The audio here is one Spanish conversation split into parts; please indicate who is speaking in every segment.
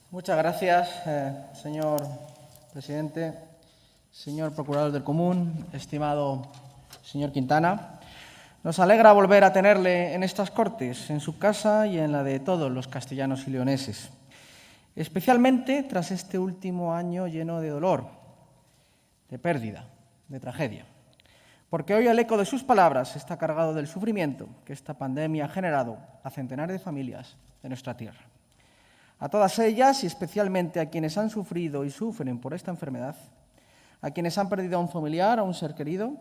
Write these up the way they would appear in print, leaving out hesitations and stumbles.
Speaker 1: Muchas gracias, señor presidente, señor procurador del Común, estimado señor Quintana. Nos alegra volver a tenerle en estas Cortes, en su casa y en la de todos los castellanos y leoneses, especialmente tras este último año lleno de dolor, de pérdida, de tragedia. Porque hoy el eco de sus palabras está cargado del sufrimiento que esta pandemia ha generado a centenares de familias de nuestra tierra. A todas ellas y especialmente a quienes han sufrido y sufren por esta enfermedad, a quienes han perdido a un familiar, a un ser querido,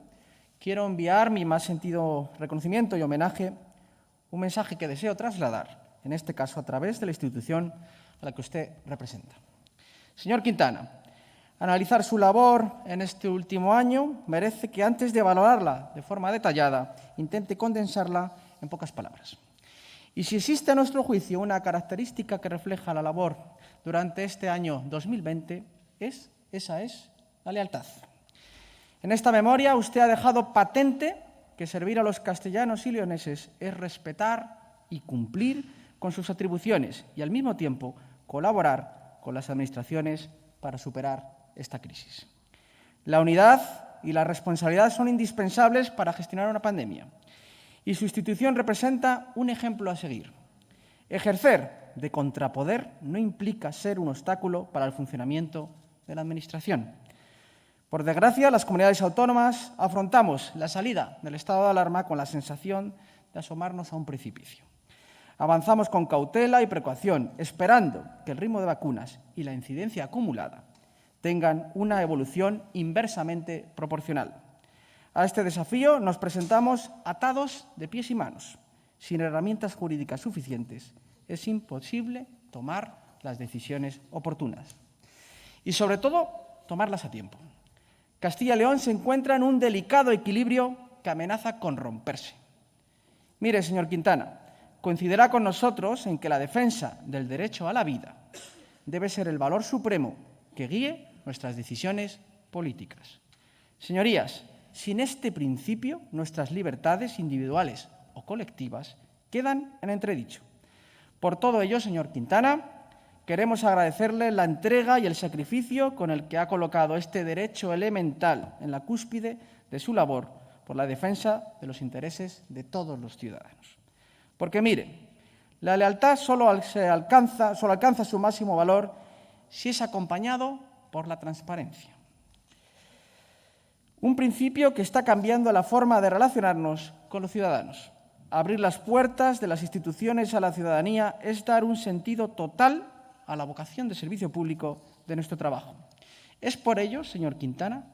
Speaker 1: quiero enviar mi más sentido reconocimiento y homenaje, un mensaje que deseo trasladar, en este caso a través de la institución a la que usted representa. Señor Quintana, analizar su labor en este último año merece que antes de valorarla de forma detallada, intente condensarla en pocas palabras. Y si existe a nuestro juicio una característica que refleja la labor durante este año 2020, esa es la lealtad. En esta memoria usted ha dejado patente que servir a los castellanos y leoneses es respetar y cumplir con sus atribuciones y al mismo tiempo colaborar con las administraciones para superar esta crisis. La unidad y la responsabilidad son indispensables para gestionar una pandemia. Y su institución representa un ejemplo a seguir. Ejercer de contrapoder no implica ser un obstáculo para el funcionamiento de la Administración. Por desgracia, las comunidades autónomas afrontamos la salida del estado de alarma con la sensación de asomarnos a un precipicio. Avanzamos con cautela y precaución, esperando que el ritmo de vacunas y la incidencia acumulada tengan una evolución inversamente proporcional. A este desafío nos presentamos atados de pies y manos. Sin herramientas jurídicas suficientes, es imposible tomar las decisiones oportunas. Y, sobre todo, tomarlas a tiempo. Castilla y León se encuentra en un delicado equilibrio que amenaza con romperse. Mire, señor Quintana, coincidirá con nosotros en que la defensa del derecho a la vida debe ser el valor supremo que guíe nuestras decisiones políticas. Señorías, sin este principio, nuestras libertades individuales o colectivas quedan en entredicho. Por todo ello, señor Quintana, queremos agradecerle la entrega y el sacrificio con el que ha colocado este derecho elemental en la cúspide de su labor por la defensa de los intereses de todos los ciudadanos. Porque, mire, la lealtad solo alcanza su máximo valor si es acompañado por la transparencia. Un principio que está cambiando la forma de relacionarnos con los ciudadanos. Abrir las puertas de las instituciones a la ciudadanía es dar un sentido total a la vocación de servicio público de nuestro trabajo. Es por ello, señor Quintana,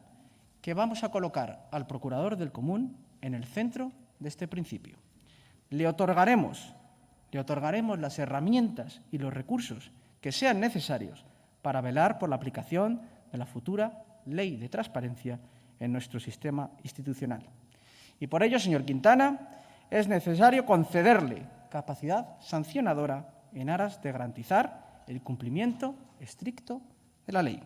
Speaker 1: que vamos a colocar al Procurador del Común en el centro de este principio. Le otorgaremos las herramientas y los recursos que sean necesarios para velar por la aplicación de la futura Ley de Transparencia en nuestro sistema institucional. Y por ello, señor Quintana, es necesario concederle capacidad sancionadora en aras de garantizar el cumplimiento estricto de la ley.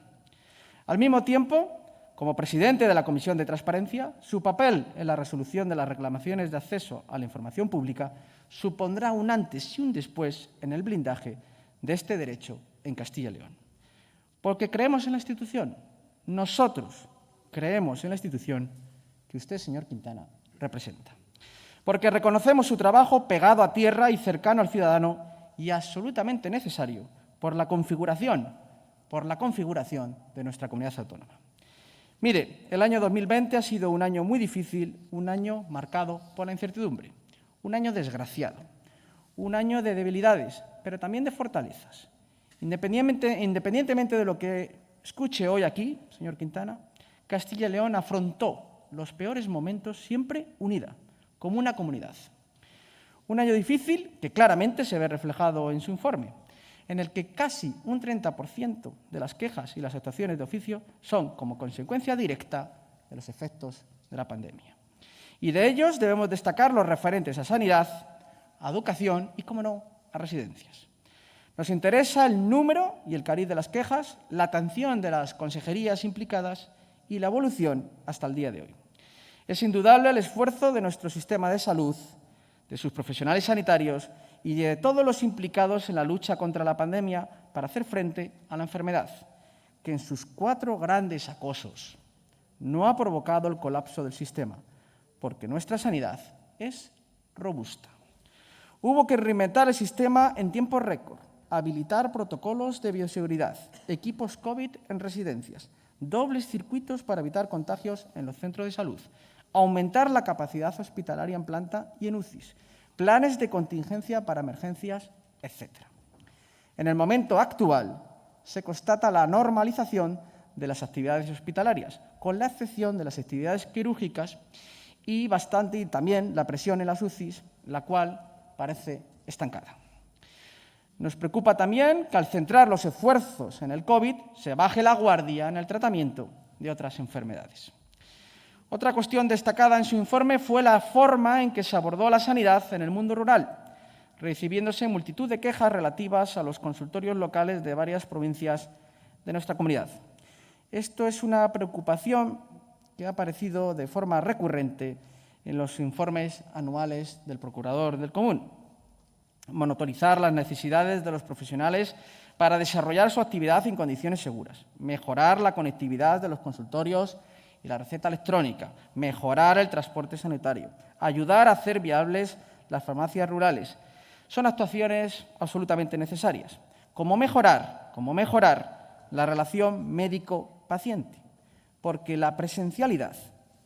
Speaker 1: Al mismo tiempo, como presidente de la Comisión de Transparencia, su papel en la resolución de las reclamaciones de acceso a la información pública supondrá un antes y un después en el blindaje de este derecho en Castilla y León. Porque creemos en la institución. Nosotros creemos en la institución que usted, señor Quintana, representa. Porque reconocemos su trabajo pegado a tierra y cercano al ciudadano y absolutamente necesario por la configuración de nuestra comunidad autónoma. Mire, el año 2020 ha sido un año muy difícil, un año marcado por la incertidumbre, un año desgraciado, un año de debilidades, pero también de fortalezas. Independientemente de lo que escuche hoy aquí, señor Quintana, Castilla y León afrontó los peores momentos siempre unida, como una comunidad. Un año difícil que claramente se ve reflejado en su informe, en el que casi un 30% de las quejas y las actuaciones de oficio son como consecuencia directa de los efectos de la pandemia. Y de ellos debemos destacar los referentes a sanidad, a educación y, como no, a residencias. Nos interesa el número y el cariz de las quejas, la atención de las consejerías implicadas y la evolución hasta el día de hoy. Es indudable el esfuerzo de nuestro sistema de salud, de sus profesionales sanitarios y de todos los implicados en la lucha contra la pandemia para hacer frente a la enfermedad, que en sus 4 grandes acosos no ha provocado el colapso del sistema, porque nuestra sanidad es robusta. Hubo que reinventar el sistema en tiempo récord, habilitar protocolos de bioseguridad, equipos COVID en residencias, dobles circuitos para evitar contagios en los centros de salud, aumentar la capacidad hospitalaria en planta y en UCIs, planes de contingencia para emergencias, etc. En el momento actual se constata la normalización de las actividades hospitalarias, con la excepción de las actividades quirúrgicas y también la presión en las UCIs, la cual parece estancada. Nos preocupa también que al centrar los esfuerzos en el COVID se baje la guardia en el tratamiento de otras enfermedades. Otra cuestión destacada en su informe fue la forma en que se abordó la sanidad en el mundo rural, recibiéndose multitud de quejas relativas a los consultorios locales de varias provincias de nuestra comunidad. Esto es una preocupación que ha aparecido de forma recurrente en los informes anuales del Procurador del Común. Monitorizar las necesidades de los profesionales para desarrollar su actividad en condiciones seguras, mejorar la conectividad de los consultorios y la receta electrónica, mejorar el transporte sanitario, ayudar a hacer viables las farmacias rurales. Son actuaciones absolutamente necesarias. Como mejorar la relación médico-paciente, porque la presencialidad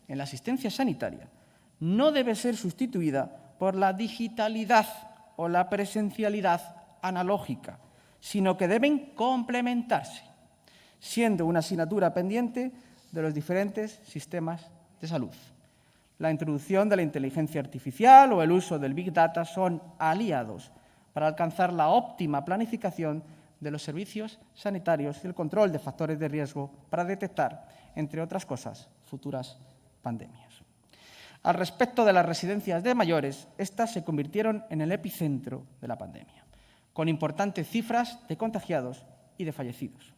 Speaker 1: en la asistencia sanitaria no debe ser sustituida por la digitalidad o la presencialidad analógica, sino que deben complementarse, siendo una asignatura pendiente de los diferentes sistemas de salud. La introducción de la inteligencia artificial o el uso del Big Data son aliados para alcanzar la óptima planificación de los servicios sanitarios y el control de factores de riesgo para detectar, entre otras cosas, futuras pandemias. Al respecto de las residencias de mayores, estas se convirtieron en el epicentro de la pandemia, con importantes cifras de contagiados y de fallecidos.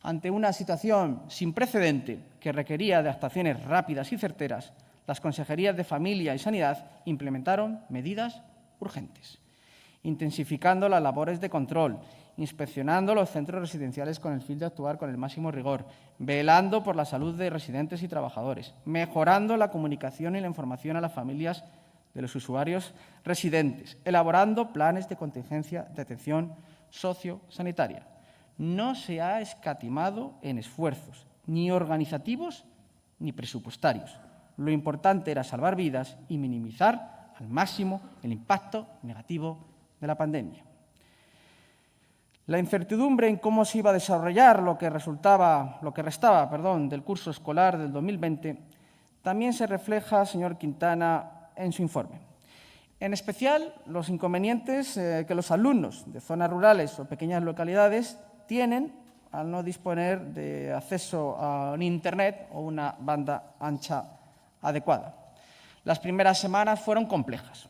Speaker 1: Ante una situación sin precedente que requería de actuaciones rápidas y certeras, las consejerías de Familia y Sanidad implementaron medidas urgentes, intensificando las labores de control, inspeccionando los centros residenciales con el fin de actuar con el máximo rigor, velando por la salud de residentes y trabajadores, mejorando la comunicación y la información a las familias de los usuarios residentes, elaborando planes de contingencia de atención sociosanitaria. No se ha escatimado en esfuerzos, ni organizativos ni presupuestarios. Lo importante era salvar vidas y minimizar al máximo el impacto negativo de la pandemia. La incertidumbre en cómo se iba a desarrollar lo que restaba del curso escolar del 2020 también se refleja, señor Quintana, en su informe. En especial, los inconvenientes que los alumnos de zonas rurales o pequeñas localidades tienen al no disponer de acceso a un Internet o una banda ancha adecuada. Las primeras semanas fueron complejas,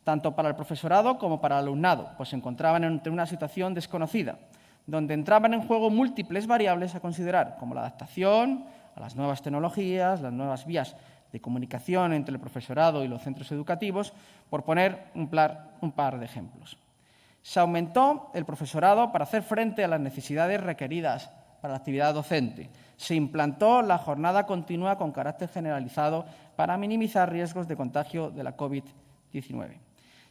Speaker 1: tanto para el profesorado como para el alumnado, pues se encontraban ante una situación desconocida, donde entraban en juego múltiples variables a considerar, como la adaptación a las nuevas tecnologías, las nuevas vías de comunicación entre el profesorado y los centros educativos, por poner un par de ejemplos. Se aumentó el profesorado para hacer frente a las necesidades requeridas para la actividad docente. Se implantó la jornada continua con carácter generalizado para minimizar riesgos de contagio de la COVID-19.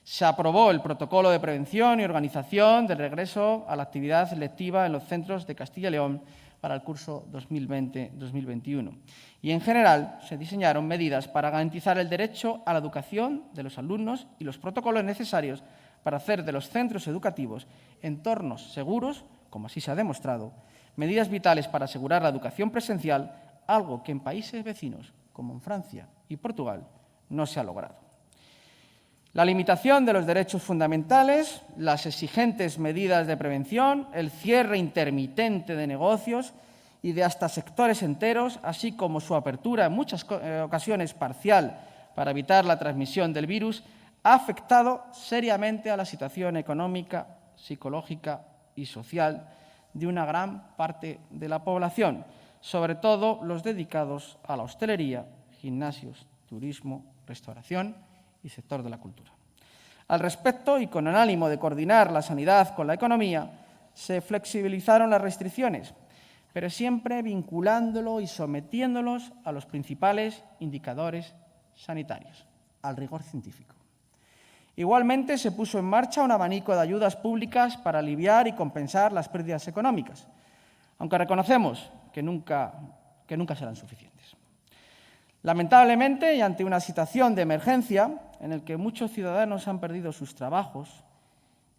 Speaker 1: Se aprobó el protocolo de prevención y organización del regreso a la actividad lectiva en los centros de Castilla y León para el curso 2020-2021. Y, en general, se diseñaron medidas para garantizar el derecho a la educación de los alumnos y los protocolos necesarios para hacer de los centros educativos entornos seguros, como así se ha demostrado, medidas vitales para asegurar la educación presencial, algo que en países vecinos, como en Francia y Portugal, no se ha logrado. La limitación de los derechos fundamentales, las exigentes medidas de prevención, el cierre intermitente de negocios y de hasta sectores enteros, así como su apertura en muchas ocasiones parcial para evitar la transmisión del virus, ha afectado seriamente a la situación económica, psicológica y social de una gran parte de la población, sobre todo los dedicados a la hostelería, gimnasios, turismo, restauración y sector de la cultura. Al respecto, y con el ánimo de coordinar la sanidad con la economía, se flexibilizaron las restricciones, pero siempre vinculándolo y sometiéndolos a los principales indicadores sanitarios, al rigor científico. Igualmente, se puso en marcha un abanico de ayudas públicas para aliviar y compensar las pérdidas económicas, aunque reconocemos que nunca serán suficientes. Lamentablemente, y ante una situación de emergencia en la que muchos ciudadanos han perdido sus trabajos,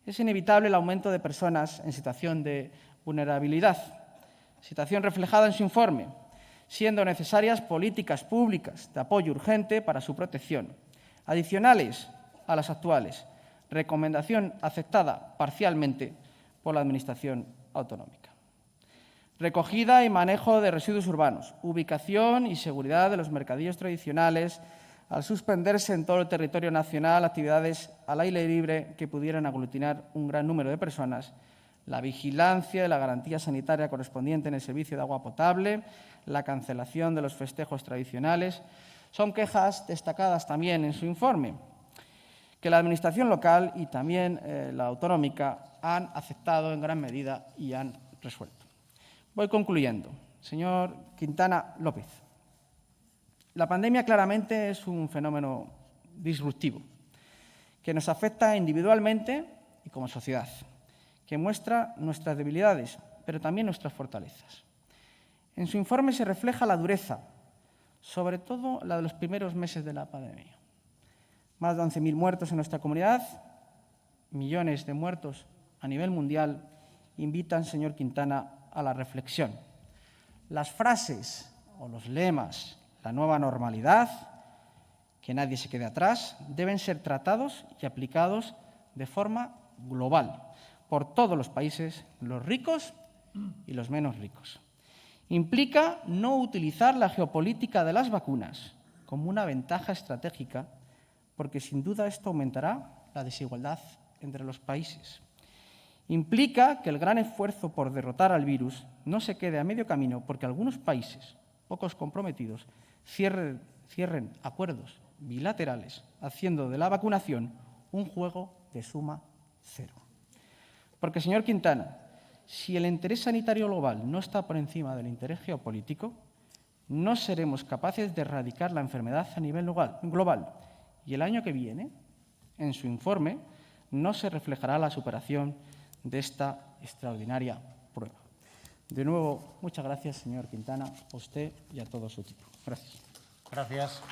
Speaker 1: es inevitable el aumento de personas en situación de vulnerabilidad, situación reflejada en su informe, siendo necesarias políticas públicas de apoyo urgente para su protección, adicionales a las actuales, recomendación aceptada parcialmente por la Administración autonómica. Recogida y manejo de residuos urbanos, ubicación y seguridad de los mercadillos tradicionales, al suspenderse en todo el territorio nacional actividades al aire libre que pudieran aglutinar un gran número de personas, la vigilancia y la garantía sanitaria correspondiente en el servicio de agua potable, la cancelación de los festejos tradicionales, son quejas destacadas también en su informe, que la Administración local y también la autonómica han aceptado en gran medida y han resuelto. Voy concluyendo. Señor Quintana López, la pandemia claramente es un fenómeno disruptivo que nos afecta individualmente y como sociedad, que muestra nuestras debilidades, pero también nuestras fortalezas. En su informe se refleja la dureza, sobre todo la de los primeros meses de la pandemia. Más de 11.000 muertos en nuestra comunidad, millones de muertos a nivel mundial, invitan, señor Quintana, a la reflexión. Las frases o los lemas, la nueva normalidad, que nadie se quede atrás, deben ser tratados y aplicados de forma global por todos los países, los ricos y los menos ricos. Implica no utilizar la geopolítica de las vacunas como una ventaja estratégica, porque sin duda esto aumentará la desigualdad entre los países. Implica que el gran esfuerzo por derrotar al virus no se quede a medio camino porque algunos países, pocos comprometidos, cierren acuerdos bilaterales, haciendo de la vacunación un juego de suma cero. Porque, señor Quintana, si el interés sanitario global no está por encima del interés geopolítico, no seremos capaces de erradicar la enfermedad a nivel global. Y el año que viene, en su informe, no se reflejará la superación de esta extraordinaria prueba. De nuevo, muchas gracias, señor Quintana, a usted y a todo su equipo. Gracias.
Speaker 2: Gracias.